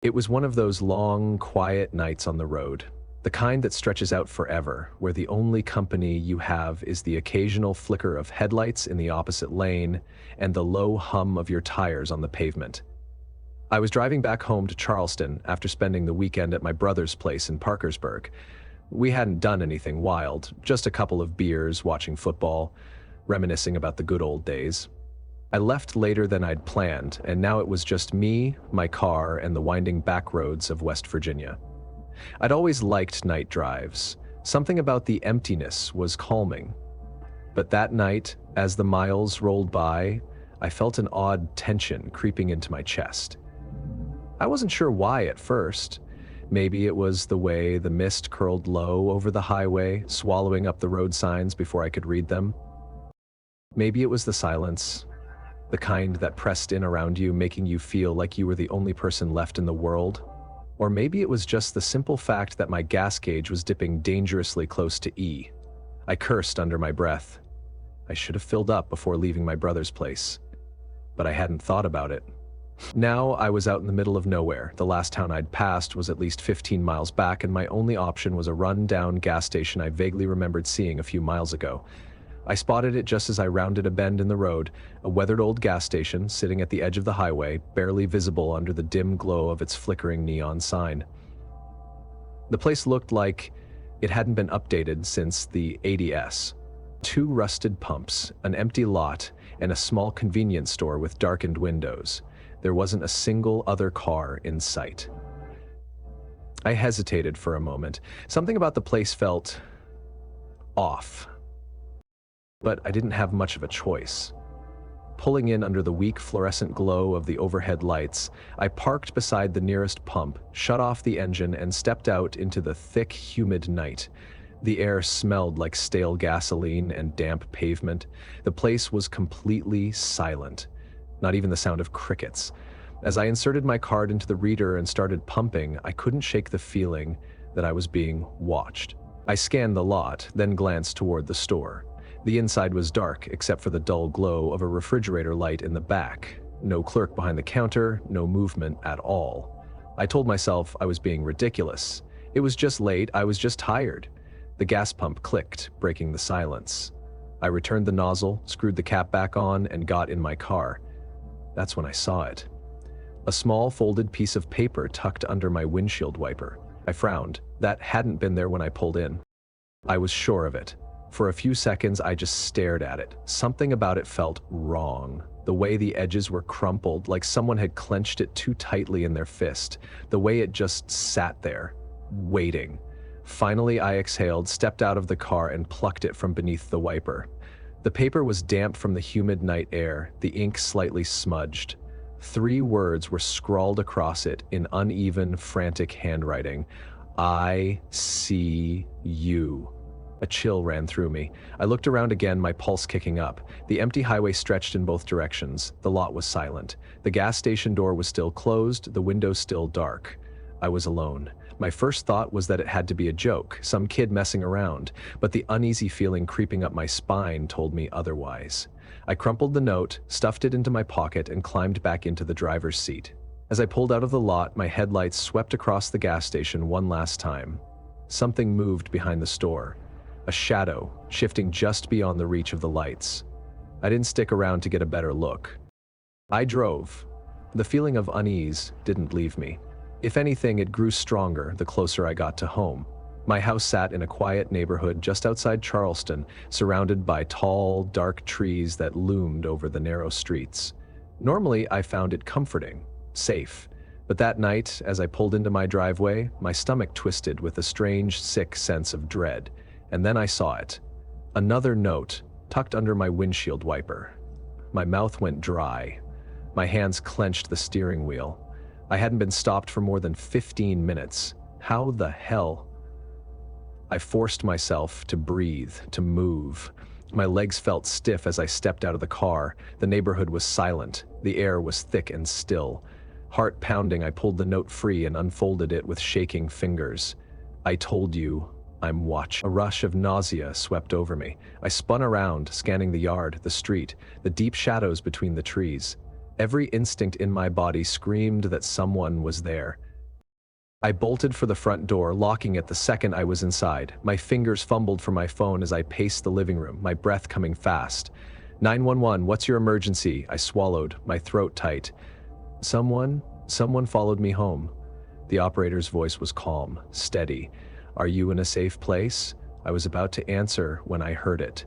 It was one of those long, quiet nights on the road, the kind that stretches out forever, where the only company you have is the occasional flicker of headlights in the opposite lane and the low hum of your tires on the pavement. I was driving back home to Charleston after spending the weekend at my brother's place in Parkersburg. We hadn't done anything wild, just a couple of beers, watching football, reminiscing about the good old days. I left later than I'd planned, and now it was just me, my car, and the winding back roads of West Virginia. I'd always liked night drives. Something about the emptiness was calming. But that night, as the miles rolled by, I felt an odd tension creeping into my chest. I wasn't sure why at first. Maybe it was the way the mist curled low over the highway, swallowing up the road signs before I could read them. Maybe it was the silence, the kind that pressed in around you, making you feel like you were the only person left in the world. Or maybe it was just the simple fact that my gas gauge was dipping dangerously close to E. I cursed under my breath. I should have filled up before leaving my brother's place. But I hadn't thought about it. Now I was out in the middle of nowhere. The last town I'd passed was at least 15 miles back, and my only option was a run-down gas station I vaguely remembered seeing a few miles ago. I spotted it just as I rounded a bend in the road, a weathered old gas station sitting at the edge of the highway, barely visible under the dim glow of its flickering neon sign. The place looked like it hadn't been updated since the 80s. 2 rusted pumps, an empty lot, and a small convenience store with darkened windows. There wasn't a single other car in sight. I hesitated for a moment. Something about the place felt off. But I didn't have much of a choice. Pulling in under the weak fluorescent glow of the overhead lights, I parked beside the nearest pump, shut off the engine, and stepped out into the thick, humid night. The air smelled like stale gasoline and damp pavement. The place was completely silent, not even the sound of crickets. As I inserted my card into the reader and started pumping, I couldn't shake the feeling that I was being watched. I scanned the lot, then glanced toward the store. The inside was dark, except for the dull glow of a refrigerator light in the back. No clerk behind the counter, no movement at all. I told myself I was being ridiculous. It was just late, I was just tired. The gas pump clicked, breaking the silence. I returned the nozzle, screwed the cap back on, and got in my car. That's when I saw it. A small folded piece of paper tucked under my windshield wiper. I frowned. That hadn't been there when I pulled in. I was sure of it. For a few seconds, I just stared at it. Something about it felt wrong. The way the edges were crumpled, like someone had clenched it too tightly in their fist. The way it just sat there, waiting. Finally, I exhaled, stepped out of the car, and plucked it from beneath the wiper. The paper was damp from the humid night air, the ink slightly smudged. 3 words were scrawled across it in uneven, frantic handwriting. I see you. A chill ran through me. I looked around again, my pulse kicking up. The empty highway stretched in both directions. The lot was silent. The gas station door was still closed, the window still dark. I was alone. My first thought was that it had to be a joke, some kid messing around, but the uneasy feeling creeping up my spine told me otherwise. I crumpled the note, stuffed it into my pocket, and climbed back into the driver's seat. As I pulled out of the lot, my headlights swept across the gas station one last time. Something moved behind the store. A shadow, shifting just beyond the reach of the lights. I didn't stick around to get a better look. I drove. The feeling of unease didn't leave me. If anything, it grew stronger the closer I got to home. My house sat in a quiet neighborhood just outside Charleston, surrounded by tall, dark trees that loomed over the narrow streets. Normally, I found it comforting, safe. But that night, as I pulled into my driveway, my stomach twisted with a strange, sick sense of dread. And then I saw it. Another note, tucked under my windshield wiper. My mouth went dry. My hands clenched the steering wheel. I hadn't been stopped for more than 15 minutes. How the hell? I forced myself to breathe, to move. My legs felt stiff as I stepped out of the car. The neighborhood was silent. The air was thick and still. Heart pounding, I pulled the note free and unfolded it with shaking fingers. I told you, I'm watching. A rush of nausea swept over me. I spun around, scanning the yard, the street, the deep shadows between the trees. Every instinct in my body screamed that someone was there. I bolted for the front door, locking it the second I was inside. My fingers fumbled for my phone as I paced the living room, my breath coming fast. 911, what's your emergency? I swallowed, my throat tight. Someone followed me home. The operator's voice was calm, steady. Are you in a safe place? I was about to answer when I heard it.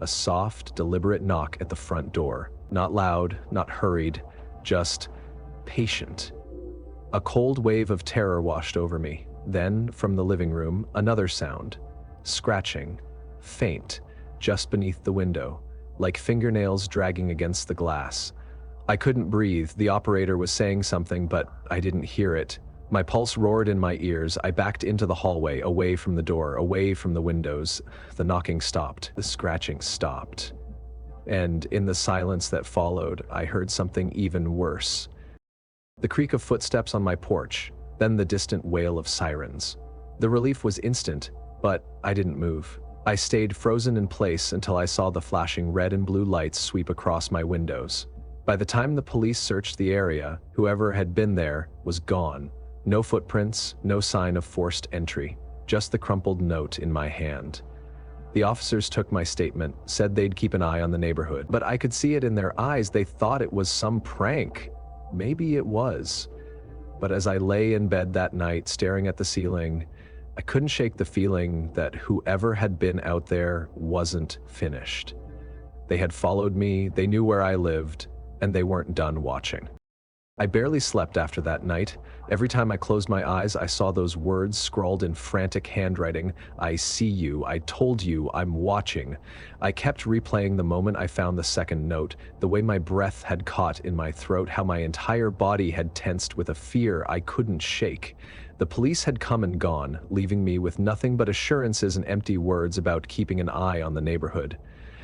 A soft, deliberate knock at the front door. Not loud, not hurried, just patient. A cold wave of terror washed over me. Then, from the living room, another sound. Scratching. Faint. Just beneath the window. Like fingernails dragging against the glass. I couldn't breathe. The operator was saying something, but I didn't hear it. My pulse roared in my ears. I backed into the hallway, away from the door, away from the windows. The knocking stopped. The scratching stopped. And in the silence that followed, I heard something even worse. The creak of footsteps on my porch, then the distant wail of sirens. The relief was instant, but I didn't move. I stayed frozen in place until I saw the flashing red and blue lights sweep across my windows. By the time the police searched the area, whoever had been there was gone. No footprints, no sign of forced entry, just the crumpled note in my hand. The officers took my statement, said they'd keep an eye on the neighborhood, but I could see it in their eyes. They thought it was some prank. Maybe it was. But as I lay in bed that night, staring at the ceiling, I couldn't shake the feeling that whoever had been out there wasn't finished. They had followed me, they knew where I lived, and they weren't done watching. I barely slept after that night. Every time I closed my eyes, I saw those words scrawled in frantic handwriting. I see you, I told you, I'm watching. I kept replaying the moment I found the second note, the way my breath had caught in my throat, how my entire body had tensed with a fear I couldn't shake. The police had come and gone, leaving me with nothing but assurances and empty words about keeping an eye on the neighborhood.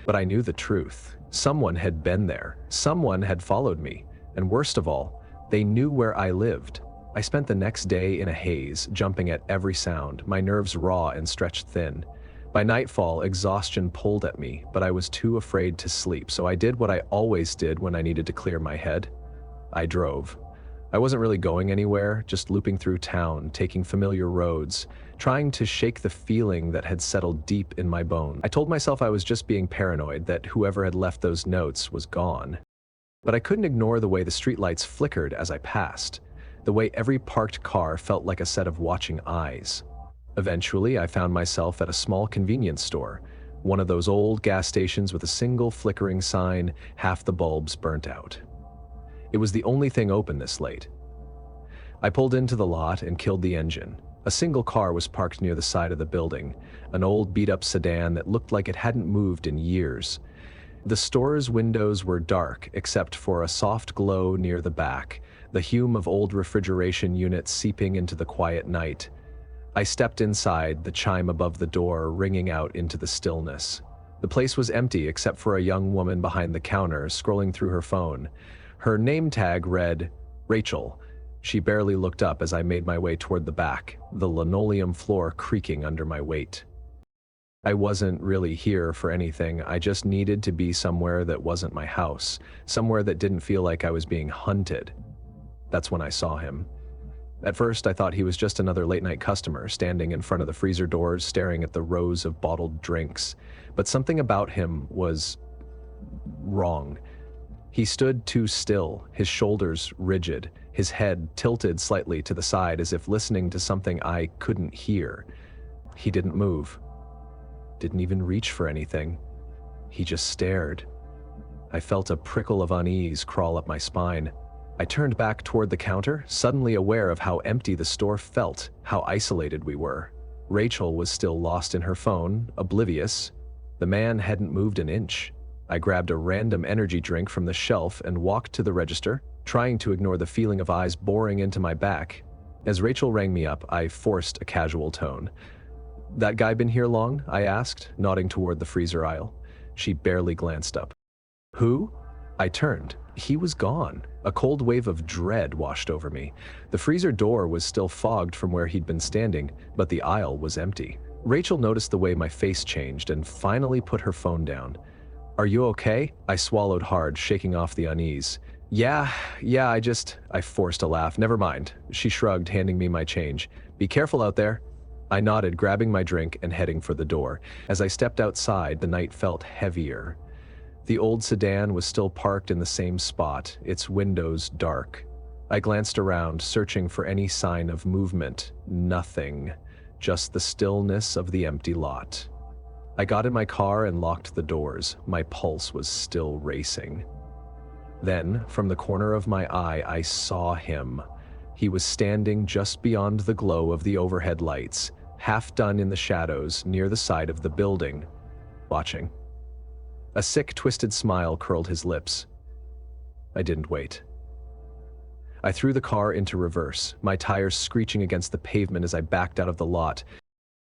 But I knew the truth. Someone had been there. Someone had followed me. And worst of all, they knew where I lived. I spent the next day in a haze, jumping at every sound, my nerves raw and stretched thin. By nightfall, exhaustion pulled at me, but I was too afraid to sleep, so I did what I always did when I needed to clear my head. I drove. I wasn't really going anywhere, just looping through town, taking familiar roads, trying to shake the feeling that had settled deep in my bones. I told myself I was just being paranoid, that whoever had left those notes was gone. But I couldn't ignore the way the streetlights flickered as I passed, the way every parked car felt like a set of watching eyes. Eventually, I found myself at a small convenience store, one of those old gas stations with a single flickering sign, half the bulbs burnt out. It was the only thing open this late. I pulled into the lot and killed the engine. A single car was parked near the side of the building, an old beat-up sedan that looked like it hadn't moved in years. The store's windows were dark, except for a soft glow near the back, the hume of old refrigeration units seeping into the quiet night. I stepped inside, the chime above the door ringing out into the stillness. The place was empty except for a young woman behind the counter, scrolling through her phone. Her name tag read, Rachel. She barely looked up as I made my way toward the back, the linoleum floor creaking under my weight. I wasn't really here for anything. I just needed to be somewhere that wasn't my house, somewhere that didn't feel like I was being hunted. That's when I saw him. At first, I thought he was just another late-night customer standing in front of the freezer doors, staring at the rows of bottled drinks. But something about him was wrong. He stood too still, his shoulders rigid, his head tilted slightly to the side as if listening to something I couldn't hear. He didn't move. Didn't even reach for anything. He just stared. I felt a prickle of unease crawl up my spine. I turned back toward the counter, suddenly aware of how empty the store felt, how isolated we were. Rachel was still lost in her phone, oblivious. The man hadn't moved an inch. I grabbed a random energy drink from the shelf and walked to the register, trying to ignore the feeling of eyes boring into my back. As Rachel rang me up, I forced a casual tone. "That guy been here long?" I asked, nodding toward the freezer aisle. She barely glanced up. "Who?" I turned. He was gone. A cold wave of dread washed over me. The freezer door was still fogged from where he'd been standing, but the aisle was empty. Rachel noticed the way my face changed and finally put her phone down. "Are you okay?" I swallowed hard, shaking off the unease. Yeah, yeah, I forced a laugh. Never mind. She shrugged, handing me my change. Be careful out there. I nodded, grabbing my drink and heading for the door. As I stepped outside, the night felt heavier. The old sedan was still parked in the same spot, its windows dark. I glanced around, searching for any sign of movement. Nothing. Just the stillness of the empty lot. I got in my car and locked the doors. My pulse was still racing. Then, from the corner of my eye, I saw him. He was standing just beyond the glow of the overhead lights, half done in the shadows near the side of the building, watching. A sick, twisted smile curled his lips. I didn't wait. I threw the car into reverse, my tires screeching against the pavement as I backed out of the lot.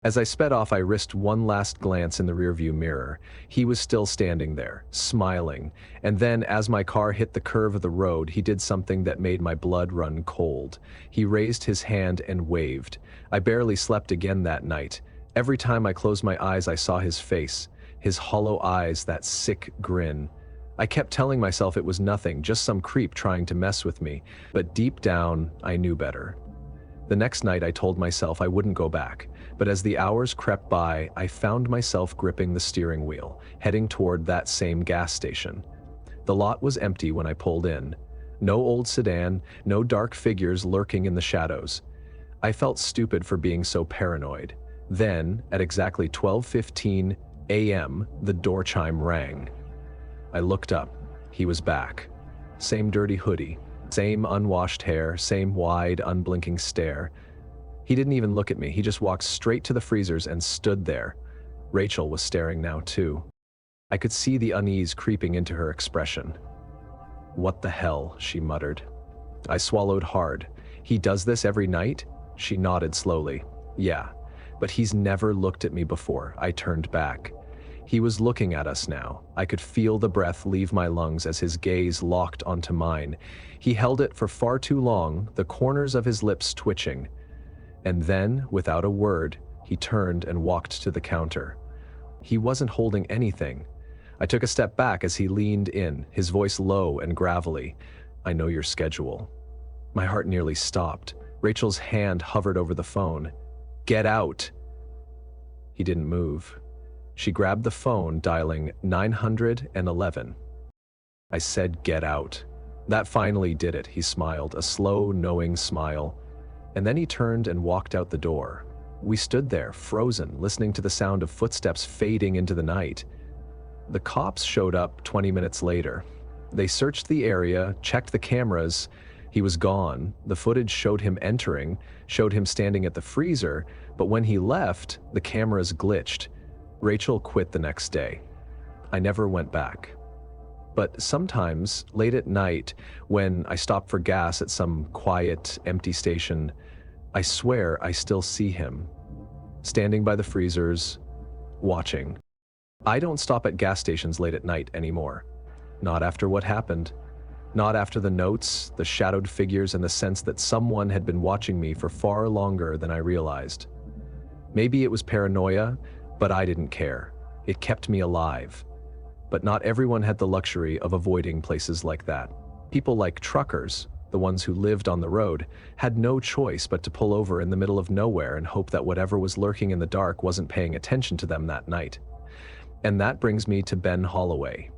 As I sped off, I risked one last glance in the rearview mirror. He was still standing there, smiling, and then as my car hit the curve of the road, he did something that made my blood run cold. He raised his hand and waved. I barely slept again that night. Every time I closed my eyes, I saw his face, his hollow eyes, that sick grin. I kept telling myself it was nothing, just some creep trying to mess with me, but deep down, I knew better. The next night I told myself I wouldn't go back, but as the hours crept by, I found myself gripping the steering wheel, heading toward that same gas station. The lot was empty when I pulled in. No old sedan, no dark figures lurking in the shadows. I felt stupid for being so paranoid. Then, at exactly 12:15 a.m., the door chime rang. I looked up. He was back. Same dirty hoodie. Same unwashed hair, same wide, unblinking stare. He didn't even look at me, he just walked straight to the freezers and stood there. Rachel was staring now too. I could see the unease creeping into her expression. "What the hell?" she muttered. I swallowed hard. "He does this every night?" She nodded slowly. "Yeah, but he's never looked at me before." I turned back. He was looking at us now. I could feel the breath leave my lungs as his gaze locked onto mine. He held it for far too long, the corners of his lips twitching. And then, without a word, he turned and walked to the counter. He wasn't holding anything. I took a step back as he leaned in, his voice low and gravelly. "I know your schedule." My heart nearly stopped. Rachel's hand hovered over the phone. "Get out!" He didn't move. She grabbed the phone, dialing 911. I said, "Get out." That finally did it, he smiled, a slow, knowing smile. And then he turned and walked out the door. We stood there, frozen, listening to the sound of footsteps fading into the night. The cops showed up 20 minutes later. They searched the area, checked the cameras. He was gone. The footage showed him entering, showed him standing at the freezer, but when he left, the cameras glitched. Rachel quit the next day. I never went back. But sometimes, late at night, when I stop for gas at some quiet, empty station, I swear I still see him, standing by the freezers, watching. I don't stop at gas stations late at night anymore. Not after what happened. Not after the notes, the shadowed figures, and the sense that someone had been watching me for far longer than I realized. Maybe it was paranoia, but I didn't care. It kept me alive. But not everyone had the luxury of avoiding places like that. People like truckers, the ones who lived on the road, had no choice but to pull over in the middle of nowhere and hope that whatever was lurking in the dark wasn't paying attention to them that night. And that brings me to Ben Holloway.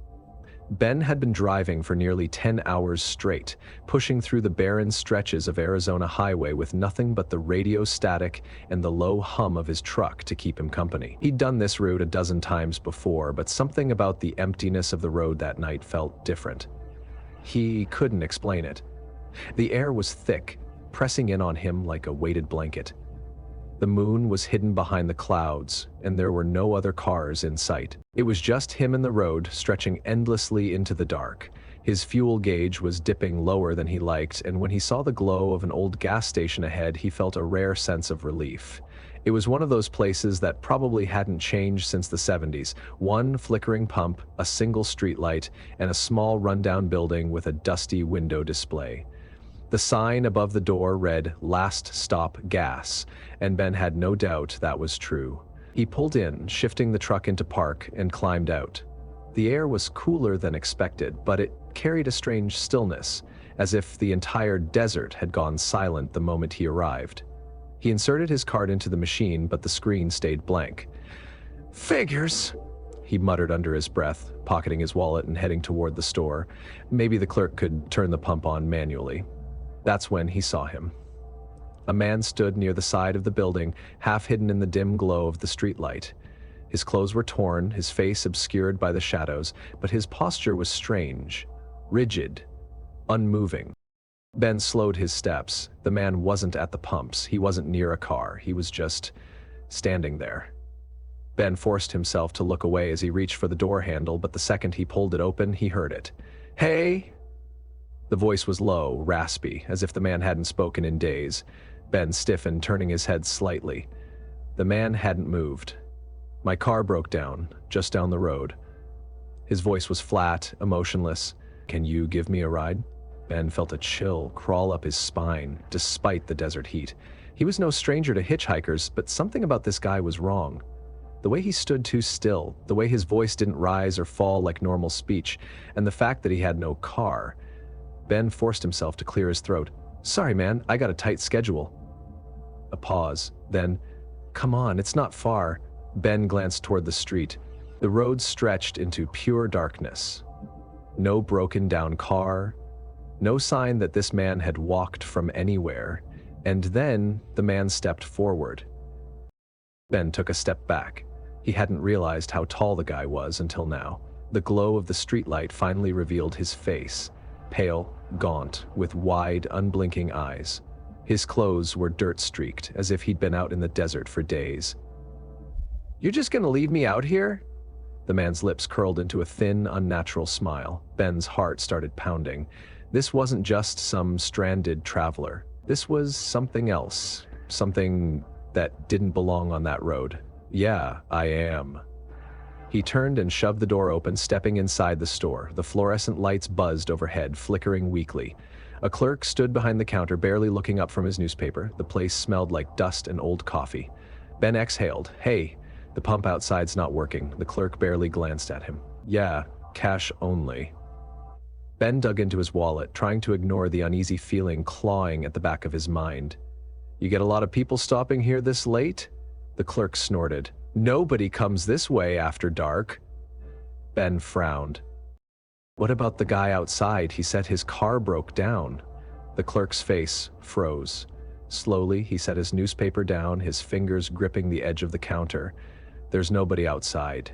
Ben had been driving for nearly 10 hours straight, pushing through the barren stretches of Arizona highway with nothing but the radio static and the low hum of his truck to keep him company. He'd done this route a dozen times before, but something about the emptiness of the road that night felt different. He couldn't explain it. The air was thick, pressing in on him like a weighted blanket. The moon was hidden behind the clouds, and there were no other cars in sight. It was just him and the road, stretching endlessly into the dark. His fuel gauge was dipping lower than he liked, and when he saw the glow of an old gas station ahead, he felt a rare sense of relief. It was one of those places that probably hadn't changed since the 70s. One flickering pump, a single streetlight, and a small rundown building with a dusty window display. The sign above the door read, "Last Stop Gas," and Ben had no doubt that was true. He pulled in, shifting the truck into park, and climbed out. The air was cooler than expected, but it carried a strange stillness, as if the entire desert had gone silent the moment he arrived. He inserted his card into the machine, but the screen stayed blank. "Figures," he muttered under his breath, pocketing his wallet and heading toward the store. Maybe the clerk could turn the pump on manually. That's when he saw him. A man stood near the side of the building, half hidden in the dim glow of the streetlight. His clothes were torn, his face obscured by the shadows, but his posture was strange, rigid, unmoving. Ben slowed his steps. The man wasn't at the pumps. He wasn't near a car. He was just standing there. Ben forced himself to look away as he reached for the door handle, but the second he pulled it open, he heard it. "Hey!" The voice was low, raspy, as if the man hadn't spoken in days. Ben stiffened, turning his head slightly. The man hadn't moved. "My car broke down, just down the road." His voice was flat, emotionless. "Can you give me a ride?" Ben felt a chill crawl up his spine, despite the desert heat. He was no stranger to hitchhikers, but something about this guy was wrong. The way he stood too still, the way his voice didn't rise or fall like normal speech, and the fact that he had no car. Ben forced himself to clear his throat. "Sorry, man, I got a tight schedule." A pause, then, "Come on, it's not far." Ben glanced toward the street. The road stretched into pure darkness. No broken down car, no sign that this man had walked from anywhere, and then the man stepped forward. Ben took a step back. He hadn't realized how tall the guy was until now. The glow of the streetlight finally revealed his face, pale, gaunt, with wide, unblinking eyes. His clothes were dirt-streaked, as if he'd been out in the desert for days. "You're just gonna leave me out here?" The man's lips curled into a thin, unnatural smile. Ben's heart started pounding. This wasn't just some stranded traveler. This was something else, something that didn't belong on that road. "Yeah, I am." He turned and shoved the door open, stepping inside the store. The fluorescent lights buzzed overhead, flickering weakly. A clerk stood behind the counter, barely looking up from his newspaper. The place smelled like dust and old coffee. Ben exhaled. "Hey, the pump outside's not working." The clerk barely glanced at him. "Yeah, cash only." Ben dug into his wallet, trying to ignore the uneasy feeling clawing at the back of his mind. "You get a lot of people stopping here this late?" The clerk snorted. "Nobody comes this way after dark." Ben frowned. "What about the guy outside? He said his car broke down." The clerk's face froze. Slowly, he set his newspaper down, his fingers gripping the edge of the counter. "There's nobody outside."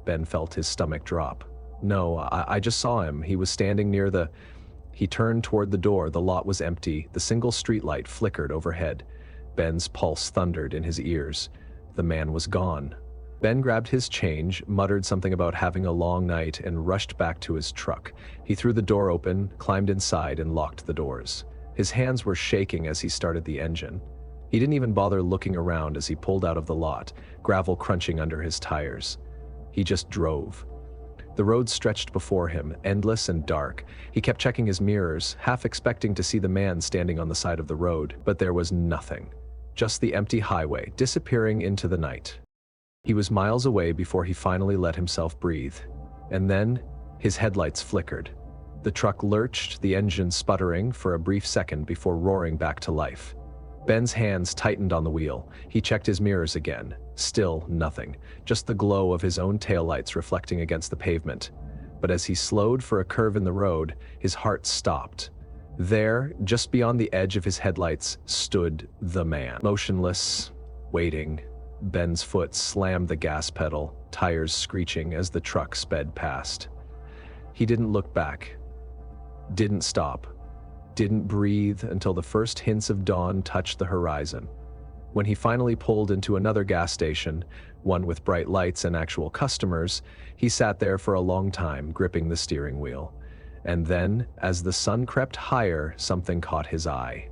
Ben felt his stomach drop. "No, I just saw him. He was standing near the..." He turned toward the door. The lot was empty. The single streetlight flickered overhead. Ben's pulse thundered in his ears. The man was gone. Ben grabbed his change, muttered something about having a long night, and rushed back to his truck. He threw the door open, climbed inside, and locked the doors. His hands were shaking as he started the engine. He didn't even bother looking around as he pulled out of the lot, gravel crunching under his tires. He just drove. The road stretched before him, endless and dark. He kept checking his mirrors, half expecting to see the man standing on the side of the road, but there was nothing. Just the empty highway, disappearing into the night. He was miles away before he finally let himself breathe. And then, his headlights flickered. The truck lurched, the engine sputtering for a brief second before roaring back to life. Ben's hands tightened on the wheel. He checked his mirrors again. Still nothing, just the glow of his own taillights reflecting against the pavement. But as he slowed for a curve in the road, his heart stopped. There, just beyond the edge of his headlights, stood the man. Motionless, waiting. Ben's foot slammed the gas pedal, tires screeching as the truck sped past. He didn't look back. Didn't stop. Didn't breathe until the first hints of dawn touched the horizon. When he finally pulled into another gas station, one with bright lights and actual customers, he sat there for a long time, gripping the steering wheel. And then, as the sun crept higher, something caught his eye.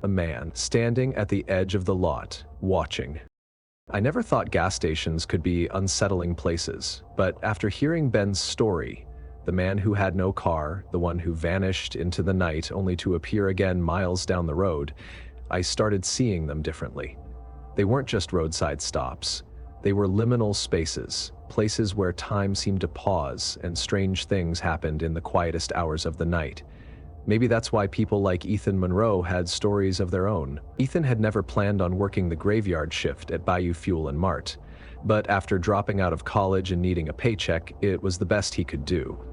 A man standing at the edge of the lot, watching. I never thought gas stations could be unsettling places, but after hearing Ben's story, the man who had no car, the one who vanished into the night only to appear again miles down the road, I started seeing them differently. They weren't just roadside stops. They were liminal spaces, places where time seemed to pause and strange things happened in the quietest hours of the night. Maybe that's why people like Ethan Monroe had stories of their own. Ethan had never planned on working the graveyard shift at Bayou Fuel and Mart, but after dropping out of college and needing a paycheck, it was the best he could do.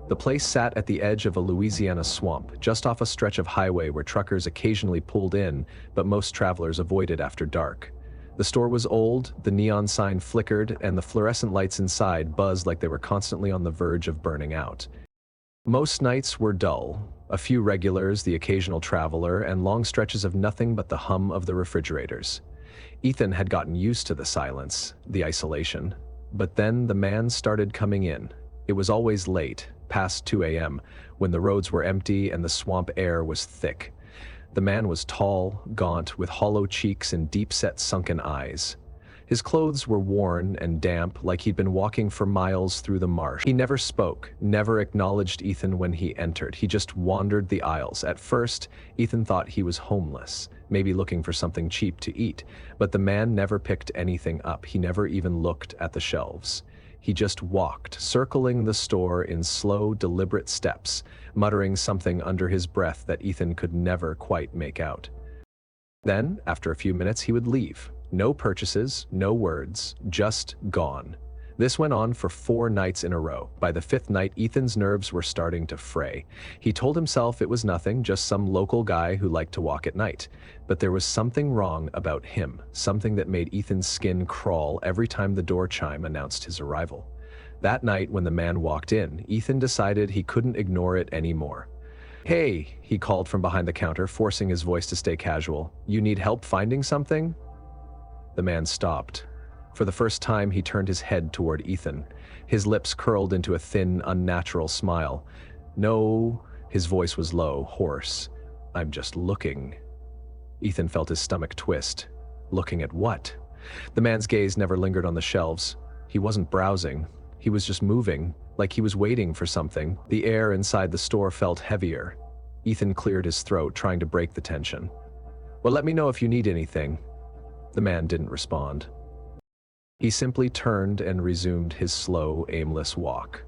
The place sat at the edge of a Louisiana swamp, just off a stretch of highway where truckers occasionally pulled in, but most travelers avoided after dark. The store was old, the neon sign flickered, and the fluorescent lights inside buzzed like they were constantly on the verge of burning out. Most nights were dull, a few regulars, the occasional traveler, and long stretches of nothing but the hum of the refrigerators. Ethan had gotten used to the silence, the isolation. But then the man started coming in. It was always late, past 2 a.m., when the roads were empty and the swamp air was thick. The man was tall, gaunt, with hollow cheeks and deep-set sunken eyes. His clothes were worn and damp, like he'd been walking for miles through the marsh. He never spoke, never acknowledged Ethan when he entered. He just wandered the aisles. At first, Ethan thought he was homeless, maybe looking for something cheap to eat. But the man never picked anything up. He never even looked at the shelves. He just walked, circling the store in slow, deliberate steps, muttering something under his breath that Ethan could never quite make out. Then, after a few minutes, he would leave. No purchases, no words, just gone. This went on for 4 nights in a row. By the 5th night, Ethan's nerves were starting to fray. He told himself it was nothing, just some local guy who liked to walk at night. But there was something wrong about him, something that made Ethan's skin crawl every time the door chime announced his arrival. That night, when the man walked in, Ethan decided he couldn't ignore it anymore. "Hey," he called from behind the counter, forcing his voice to stay casual. "You need help finding something?" The man stopped. For the first time, he turned his head toward Ethan. His lips curled into a thin, unnatural smile. "No," his voice was low, hoarse. "I'm just looking." Ethan felt his stomach twist. Looking at what? The man's gaze never lingered on the shelves. He wasn't browsing. He was just moving, like he was waiting for something. The air inside the store felt heavier. Ethan cleared his throat, trying to break the tension. "Well, let me know if you need anything." The man didn't respond. He simply turned and resumed his slow, aimless walk.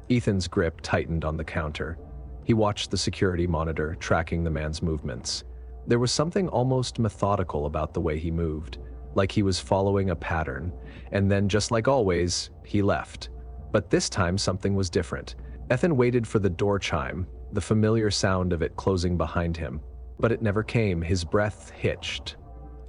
Ethan's grip tightened on the counter. He watched the security monitor, tracking the man's movements. There was something almost methodical about the way he moved, like he was following a pattern, and then, just like always, he left. But this time something was different. Ethan waited for the door chime, the familiar sound of it closing behind him. But it never came. His breath hitched.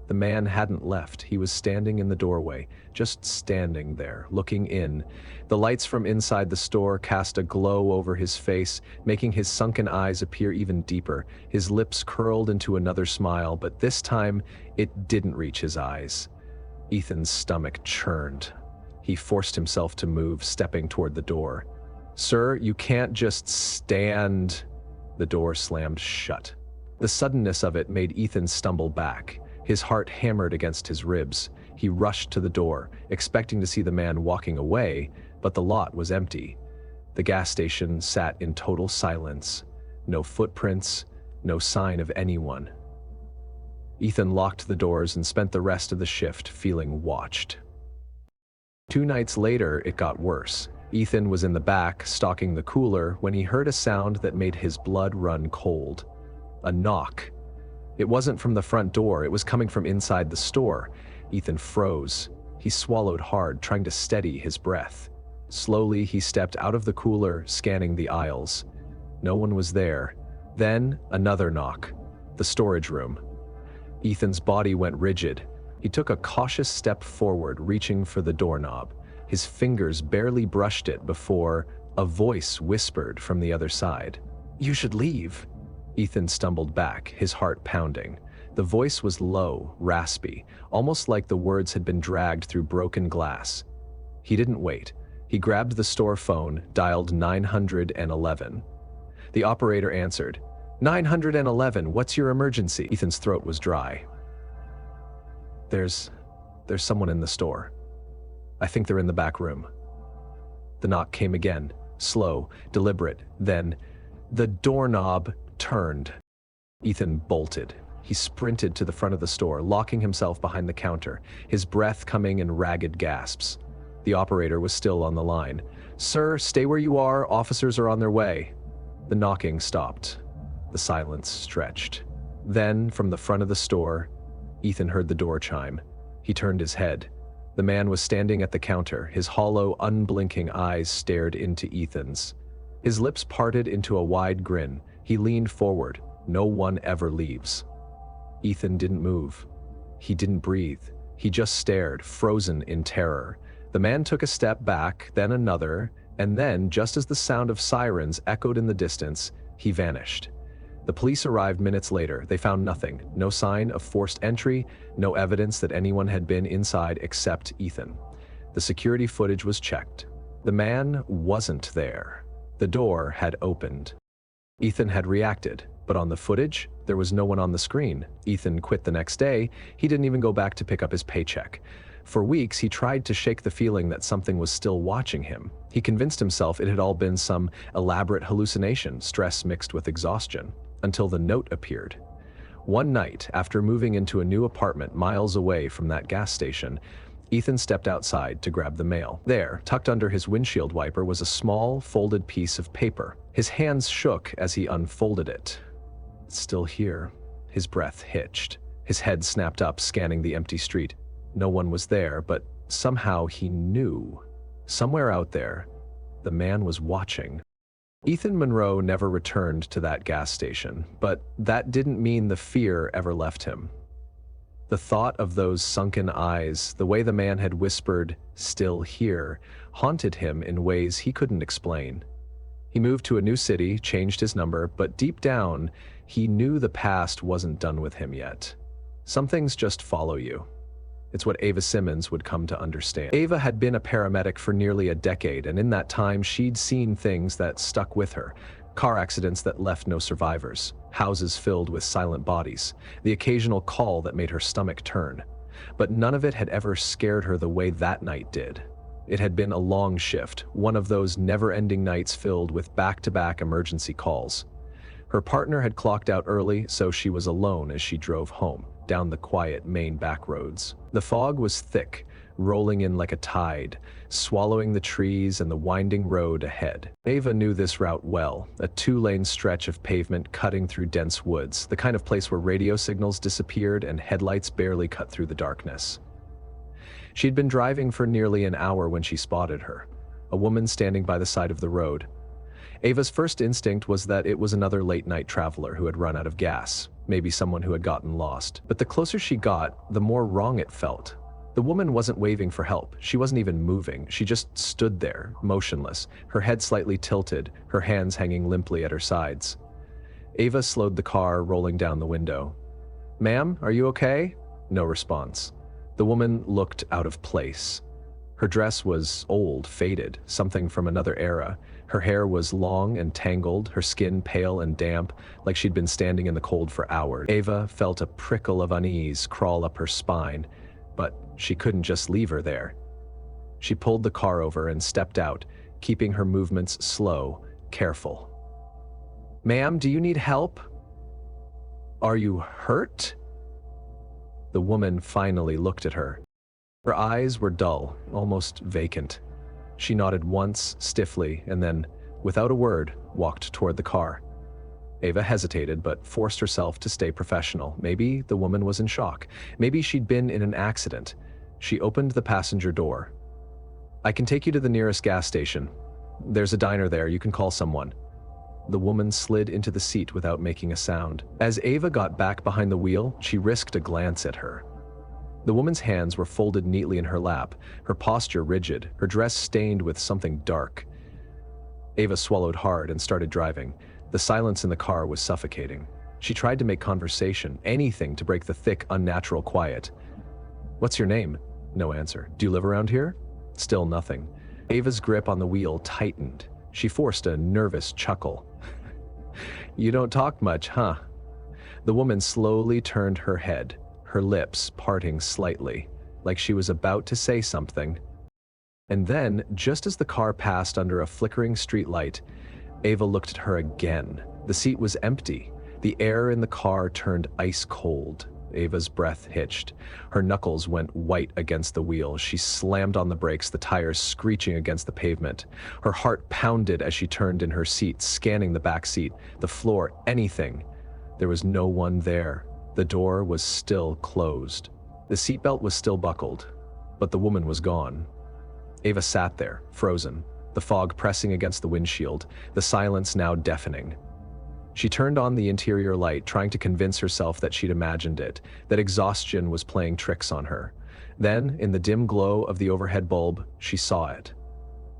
The man hadn't left. He was standing in the doorway, just standing there, looking in. The lights from inside the store cast a glow over his face, making his sunken eyes appear even deeper. His lips curled into another smile, but this time it didn't reach his eyes. Ethan's stomach churned. He forced himself to move, stepping toward the door. "Sir, you can't just stand." The door slammed shut. The suddenness of it made Ethan stumble back. His heart hammered against his ribs. He rushed to the door, expecting to see the man walking away, but the lot was empty. The gas station sat in total silence. No footprints, no sign of anyone. Ethan locked the doors and spent the rest of the shift feeling watched. 2 nights later, it got worse. Ethan was in the back, stocking the cooler, when he heard a sound that made his blood run cold. A knock. It wasn't from the front door, it was coming from inside the store. Ethan froze. He swallowed hard, trying to steady his breath. Slowly, he stepped out of the cooler, scanning the aisles. No one was there. Then, another knock. The storage room. Ethan's body went rigid. He took a cautious step forward, reaching for the doorknob. His fingers barely brushed it before a voice whispered from the other side. "You should leave." Ethan stumbled back, his heart pounding. The voice was low, raspy, almost like the words had been dragged through broken glass. He didn't wait. He grabbed the store phone, dialed 911. The operator answered. 911, what's your emergency?" Ethan's throat was dry. There's someone in the store. I think they're in the back room." The knock came again, slow, deliberate. Then, the doorknob turned. Ethan bolted. He sprinted to the front of the store, locking himself behind the counter, his breath coming in ragged gasps. The operator was still on the line. "Sir, stay where you are. Officers are on their way." The knocking stopped. The silence stretched. Then, from the front of the store, Ethan heard the door chime. He turned his head. The man was standing at the counter. His hollow, unblinking eyes stared into Ethan's. His lips parted into a wide grin. He leaned forward. "No one ever leaves." Ethan didn't move. He didn't breathe. He just stared, frozen in terror. The man took a step back, then another, and then, just as the sound of sirens echoed in the distance, he vanished. The police arrived minutes later. They found nothing. No sign of forced entry, no evidence that anyone had been inside except Ethan. The security footage was checked. The man wasn't there. The door had opened. Ethan had reacted, but on the footage, there was no one on the screen. Ethan quit the next day. He didn't even go back to pick up his paycheck. For weeks, he tried to shake the feeling that something was still watching him. He convinced himself it had all been some elaborate hallucination, stress mixed with exhaustion, until the note appeared. One night, after moving into a new apartment miles away from that gas station, Ethan stepped outside to grab the mail. There, tucked under his windshield wiper, was a small, folded piece of paper. His hands shook as he unfolded it. "It's still here." His breath hitched. His head snapped up, scanning the empty street. No one was there, but somehow he knew. Somewhere out there, the man was watching. Ethan Monroe never returned to that gas station, but that didn't mean the fear ever left him. The thought of those sunken eyes, the way the man had whispered, "Still here," haunted him in ways he couldn't explain. He moved to a new city, changed his number, but deep down, he knew the past wasn't done with him yet. Some things just follow you. It's what Ava Simmons would come to understand. Ava had been a paramedic for nearly a decade, and in that time she'd seen things that stuck with her. Car accidents that left no survivors, houses filled with silent bodies, the occasional call that made her stomach turn. But none of it had ever scared her the way that night did. It had been a long shift, one of those never-ending nights filled with back-to-back emergency calls. Her partner had clocked out early, so she was alone as she drove home, down the quiet main back roads. The fog was thick, rolling in like a tide, swallowing the trees and the winding road ahead. Ava knew this route well, a two-lane stretch of pavement cutting through dense woods, the kind of place where radio signals disappeared and headlights barely cut through the darkness. She'd been driving for nearly an hour when she spotted her, a woman standing by the side of the road. Ava's first instinct was that it was another late-night traveler who had run out of gas, maybe someone who had gotten lost. But the closer she got, the more wrong it felt. The woman wasn't waving for help. She wasn't even moving. She just stood there, motionless, her head slightly tilted, her hands hanging limply at her sides. Ava slowed the car, rolling down the window. "Ma'am, are you okay?" No response. The woman looked out of place. Her dress was old, faded, something from another era. Her hair was long and tangled, her skin pale and damp, like she'd been standing in the cold for hours. Ava felt a prickle of unease crawl up her spine, but she couldn't just leave her there. She pulled the car over and stepped out, keeping her movements slow, careful. "Ma'am, do you need help? Are you hurt?" The woman finally looked at her. Her eyes were dull, almost vacant. She nodded once, stiffly, and then, without a word, walked toward the car. Ava hesitated, but forced herself to stay professional. Maybe the woman was in shock. Maybe she'd been in an accident. She opened the passenger door. "I can take you to the nearest gas station. There's a diner there, you can call someone." The woman slid into the seat without making a sound. As Ava got back behind the wheel, she risked a glance at her. The woman's hands were folded neatly in her lap, her posture rigid, her dress stained with something dark. Ava swallowed hard and started driving. The silence in the car was suffocating. She tried to make conversation, anything to break the thick, unnatural quiet. "What's your name?" No answer. "Do you live around here?" Still nothing. Ava's grip on the wheel tightened. She forced a nervous chuckle. "You don't talk much, huh?" The woman slowly turned her head, her lips parting slightly, like she was about to say something. And then, just as the car passed under a flickering streetlight, Ava looked at her again. The seat was empty. The air in the car turned ice cold. Ava's breath hitched. Her knuckles went white against the wheel. She slammed on the brakes, the tires screeching against the pavement. Her heart pounded as she turned in her seat, scanning the back seat, the floor, anything. There was no one there. The door was still closed. The seatbelt was still buckled, but the woman was gone. Ava sat there, frozen, the fog pressing against the windshield, the silence now deafening. She turned on the interior light, trying to convince herself that she'd imagined it, that exhaustion was playing tricks on her. Then, in the dim glow of the overhead bulb, she saw it.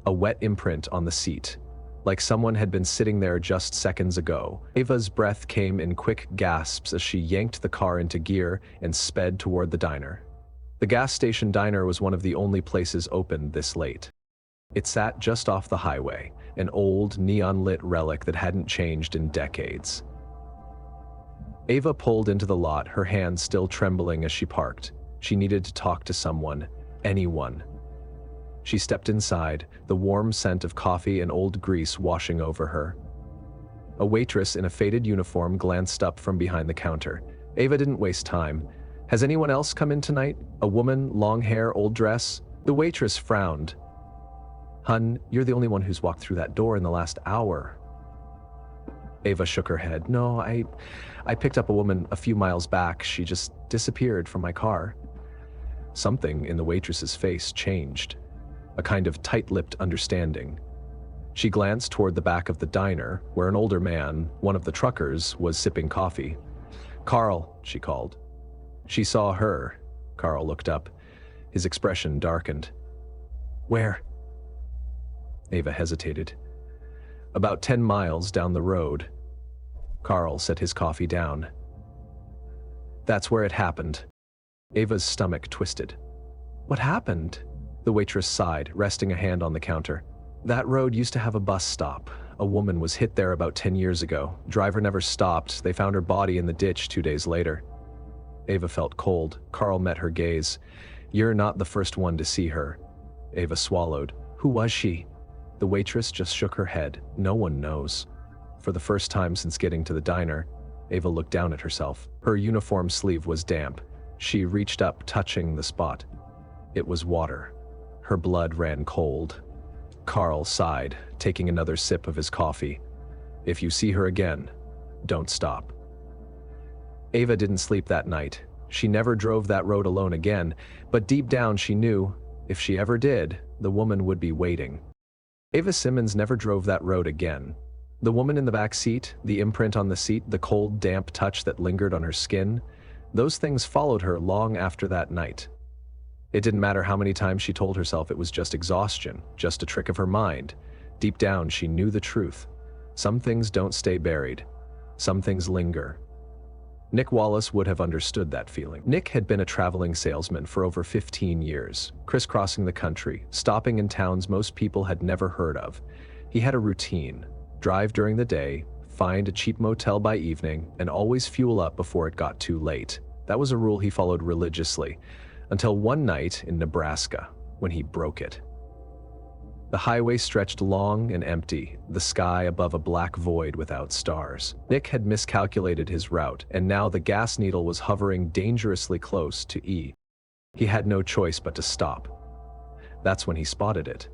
A wet imprint on the seat, like someone had been sitting there just seconds ago. Ava's breath came in quick gasps as she yanked the car into gear and sped toward the diner. The gas station diner was one of the only places open this late. It sat just off the highway, an old, neon-lit relic that hadn't changed in decades. Ava pulled into the lot, her hands still trembling as she parked. She needed to talk to someone, anyone. She stepped inside, the warm scent of coffee and old grease washing over her. A waitress in a faded uniform glanced up from behind the counter. Ava didn't waste time. "Has anyone else come in tonight? A woman, long hair, old dress?" The waitress frowned. "Hun, you're the only one who's walked through that door in the last hour." Ava shook her head. "No, I picked up a woman a few miles back. She just disappeared from my car." Something in the waitress's face changed. A kind of tight-lipped understanding. She glanced toward the back of the diner, where an older man, one of the truckers, was sipping coffee. "Carl," she called. She saw her. Carl looked up. His expression darkened. "Where?" Ava hesitated. "About 10 miles down the road." Carl set his coffee down. "That's where it happened." Ava's stomach twisted. "What happened?" The waitress sighed, resting a hand on the counter. "That road used to have a bus stop. A woman was hit there about 10 years ago. Driver never stopped. They found her body in the ditch 2 days later." Ava felt cold. Carl met her gaze. "You're not the first one to see her." Ava swallowed. "Who was she?" The waitress just shook her head. "No one knows." For the first time since getting to the diner, Ava looked down at herself. Her uniform sleeve was damp. She reached up, touching the spot. It was water. Her blood ran cold. Carl sighed, taking another sip of his coffee. "If you see her again, don't stop." Ava didn't sleep that night. She never drove that road alone again, but deep down she knew, if she ever did, the woman would be waiting. Ava Simmons never drove that road again. The woman in the back seat, the imprint on the seat, the cold, damp touch that lingered on her skin, those things followed her long after that night. It didn't matter how many times she told herself it was just exhaustion, just a trick of her mind. Deep down, she knew the truth. Some things don't stay buried. Some things linger. Nick Wallace would have understood that feeling. Nick had been a traveling salesman for over 15 years, crisscrossing the country, stopping in towns most people had never heard of. He had a routine: drive during the day, find a cheap motel by evening, and always fuel up before it got too late. That was a rule he followed religiously, until one night in Nebraska, when he broke it. The highway stretched long and empty, the sky above a black void without stars. Nick had miscalculated his route, and now the gas needle was hovering dangerously close to E. He had no choice but to stop. That's when he spotted it.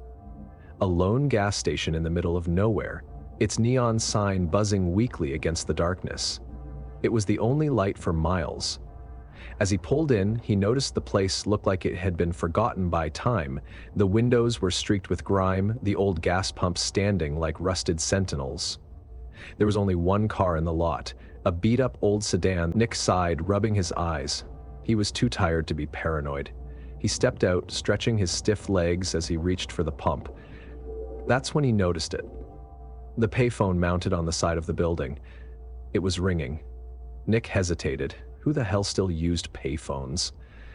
A lone gas station in the middle of nowhere, its neon sign buzzing weakly against the darkness. It was the only light for miles. As he pulled in, he noticed the place looked like it had been forgotten by time. The windows were streaked with grime, the old gas pumps standing like rusted sentinels. There was only one car in the lot, a beat-up old sedan. Nick sighed, rubbing his eyes. He was too tired to be paranoid. He stepped out, stretching his stiff legs as he reached for the pump. That's when he noticed it. The payphone mounted on the side of the building. It was ringing. Nick hesitated. Who the hell still used payphones?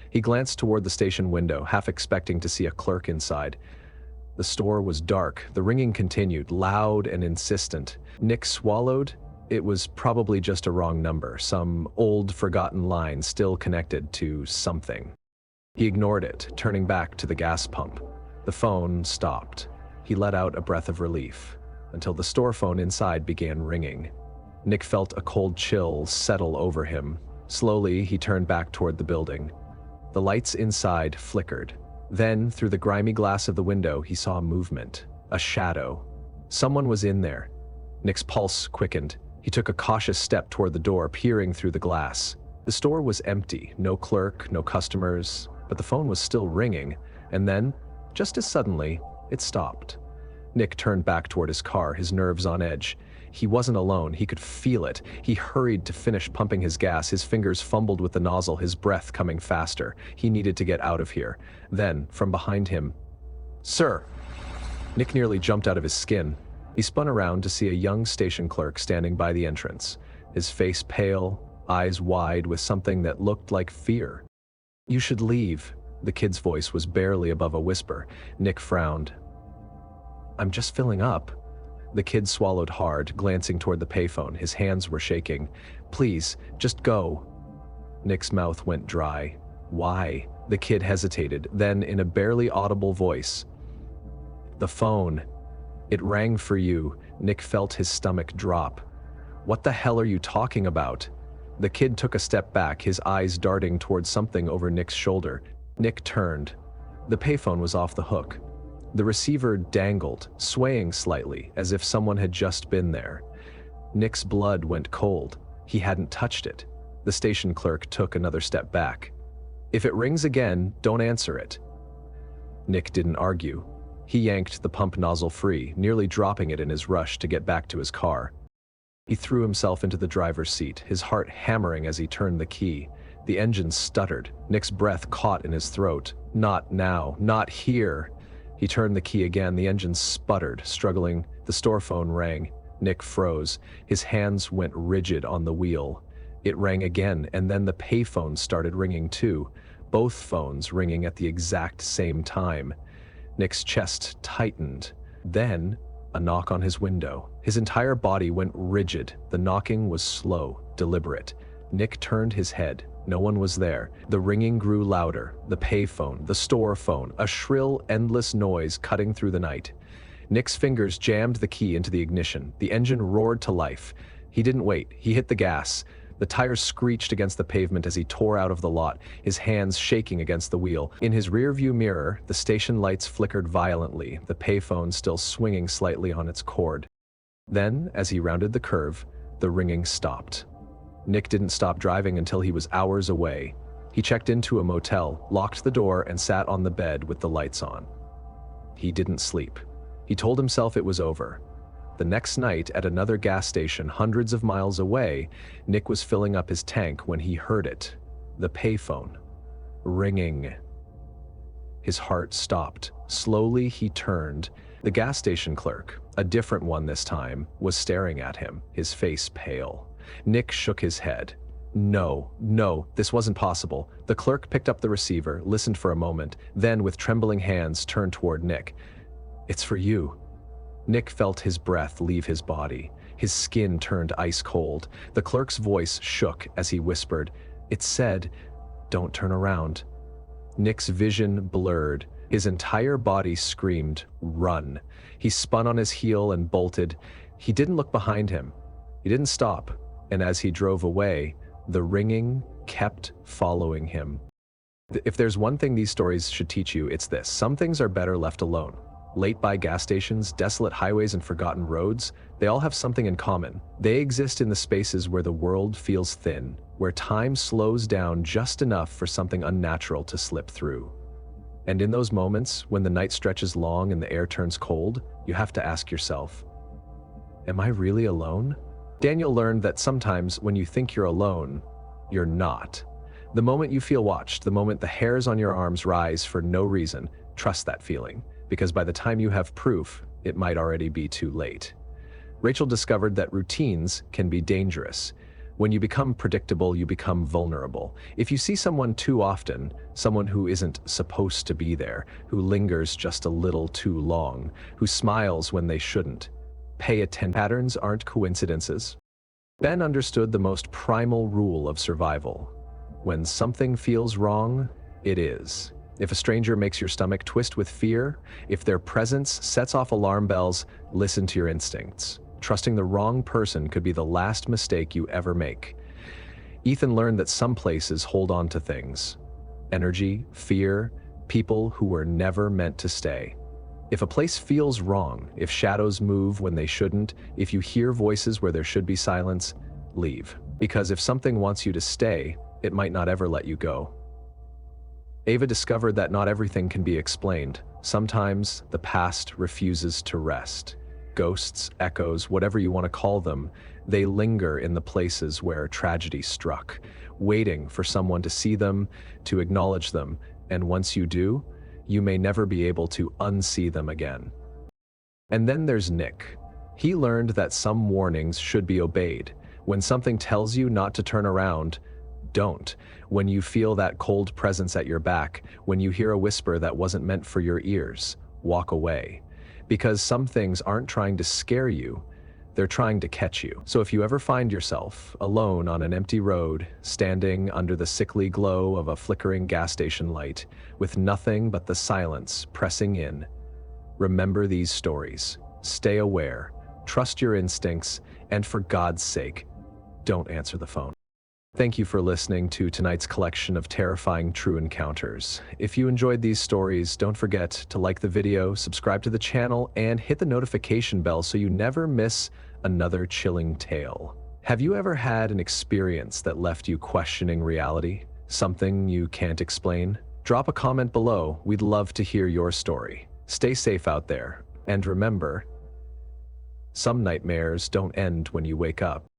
He glanced toward the station window, half expecting to see a clerk inside. The store was dark. The ringing continued, loud and insistent. Nick swallowed. It was probably just a wrong number, some old, forgotten line still connected to something. He ignored it, turning back to the gas pump. The phone stopped. He let out a breath of relief, until the store phone inside began ringing. Nick felt a cold chill settle over him. Slowly, he turned back toward the building. The lights inside flickered. Then, through the grimy glass of the window, he saw movement, a shadow. Someone was in there. Nick's pulse quickened. He took a cautious step toward the door, peering through the glass. The store was empty, no clerk, no customers, but the phone was still ringing, and then, just as suddenly, it stopped. Nick turned back toward his car, his nerves on edge. He wasn't alone, he could feel it. He hurried to finish pumping his gas, his fingers fumbled with the nozzle, his breath coming faster. He needed to get out of here. Then, from behind him, "Sir!" Nick nearly jumped out of his skin. He spun around to see a young station clerk standing by the entrance, his face pale, eyes wide with something that looked like fear. "You should leave." The kid's voice was barely above a whisper. Nick frowned. "I'm just filling up." The kid swallowed hard, glancing toward the payphone. His hands were shaking. "Please, just go." Nick's mouth went dry. "Why?" The kid hesitated, then in a barely audible voice, "The phone. It rang for you." Nick felt his stomach drop. "What the hell are you talking about?" The kid took a step back, his eyes darting towards something over Nick's shoulder. Nick turned. The payphone was off the hook. The receiver dangled, swaying slightly, as if someone had just been there. Nick's blood went cold. He hadn't touched it. The station clerk took another step back. "If it rings again, don't answer it." Nick didn't argue. He yanked the pump nozzle free, nearly dropping it in his rush to get back to his car. He threw himself into the driver's seat, his heart hammering as he turned the key. The engine stuttered. Nick's breath caught in his throat. "Not now, not here." He turned the key again. The engine sputtered, struggling. The store phone rang. Nick froze. His hands went rigid on the wheel. It rang again, and then the payphone started ringing too, both phones ringing at the exact same time. Nick's chest tightened. Then, a knock on his window. His entire body went rigid. The knocking was slow, deliberate. Nick turned his head. No one was there. The ringing grew louder. The payphone, the store phone, a shrill, endless noise cutting through the night. Nick's fingers jammed the key into the ignition. The engine roared to life. He didn't wait. He hit the gas. The tires screeched against the pavement as he tore out of the lot, his hands shaking against the wheel. In his rearview mirror, the station lights flickered violently, the payphone still swinging slightly on its cord. Then, as he rounded the curve, the ringing stopped. Nick didn't stop driving until he was hours away. He checked into a motel, locked the door, and sat on the bed with the lights on. He didn't sleep. He told himself it was over. The next night, at another gas station hundreds of miles away, Nick was filling up his tank when he heard it. The payphone. Ringing. His heart stopped. Slowly, he turned. The gas station clerk, a different one this time, was staring at him, his face pale. Nick shook his head. No, this wasn't possible. The clerk picked up the receiver, listened for a moment, then with trembling hands turned toward Nick. "It's for you." Nick felt his breath leave his body. His skin turned ice cold. The clerk's voice shook as he whispered. It said, "Don't turn around." Nick's vision blurred. His entire body screamed, "Run." He spun on his heel and bolted. He didn't look behind him. He didn't stop. And as he drove away, the ringing kept following him. If there's one thing these stories should teach you, it's this. Some things are better left alone. Late-by gas stations, desolate highways, and forgotten roads, they all have something in common. They exist in the spaces where the world feels thin, where time slows down just enough for something unnatural to slip through. And in those moments, when the night stretches long and the air turns cold, you have to ask yourself, am I really alone? Daniel learned that sometimes when you think you're alone, you're not. The moment you feel watched, the moment the hairs on your arms rise for no reason, trust that feeling, because by the time you have proof, it might already be too late. Rachel discovered that routines can be dangerous. When you become predictable, you become vulnerable. If you see someone too often, someone who isn't supposed to be there, who lingers just a little too long, who smiles when they shouldn't, pay attention. Patterns aren't coincidences. Ben understood the most primal rule of survival. When something feels wrong, it is. If a stranger makes your stomach twist with fear, if their presence sets off alarm bells, listen to your instincts. Trusting the wrong person could be the last mistake you ever make. Ethan learned that some places hold on to things. Energy, fear, people who were never meant to stay. If a place feels wrong, if shadows move when they shouldn't, if you hear voices where there should be silence, leave. Because if something wants you to stay, it might not ever let you go. Ava discovered that not everything can be explained. Sometimes the past refuses to rest. Ghosts, echoes, whatever you want to call them, they linger in the places where tragedy struck, waiting for someone to see them, to acknowledge them, and once you do, you may never be able to unsee them again. And then there's Nick. He learned that some warnings should be obeyed. When something tells you not to turn around, don't. When you feel that cold presence at your back, when you hear a whisper that wasn't meant for your ears, walk away. Because some things aren't trying to scare you, they're trying to catch you. So if you ever find yourself alone on an empty road, standing under the sickly glow of a flickering gas station light, with nothing but the silence pressing in, remember these stories. Stay aware, trust your instincts, and for God's sake, don't answer the phone. Thank you for listening to tonight's collection of terrifying true encounters. If you enjoyed these stories, don't forget to like the video, subscribe to the channel, and hit the notification bell so you never miss another chilling tale. Have you ever had an experience that left you questioning reality? Something you can't explain? Drop a comment below. We'd love to hear your story. Stay safe out there. And remember, some nightmares don't end when you wake up.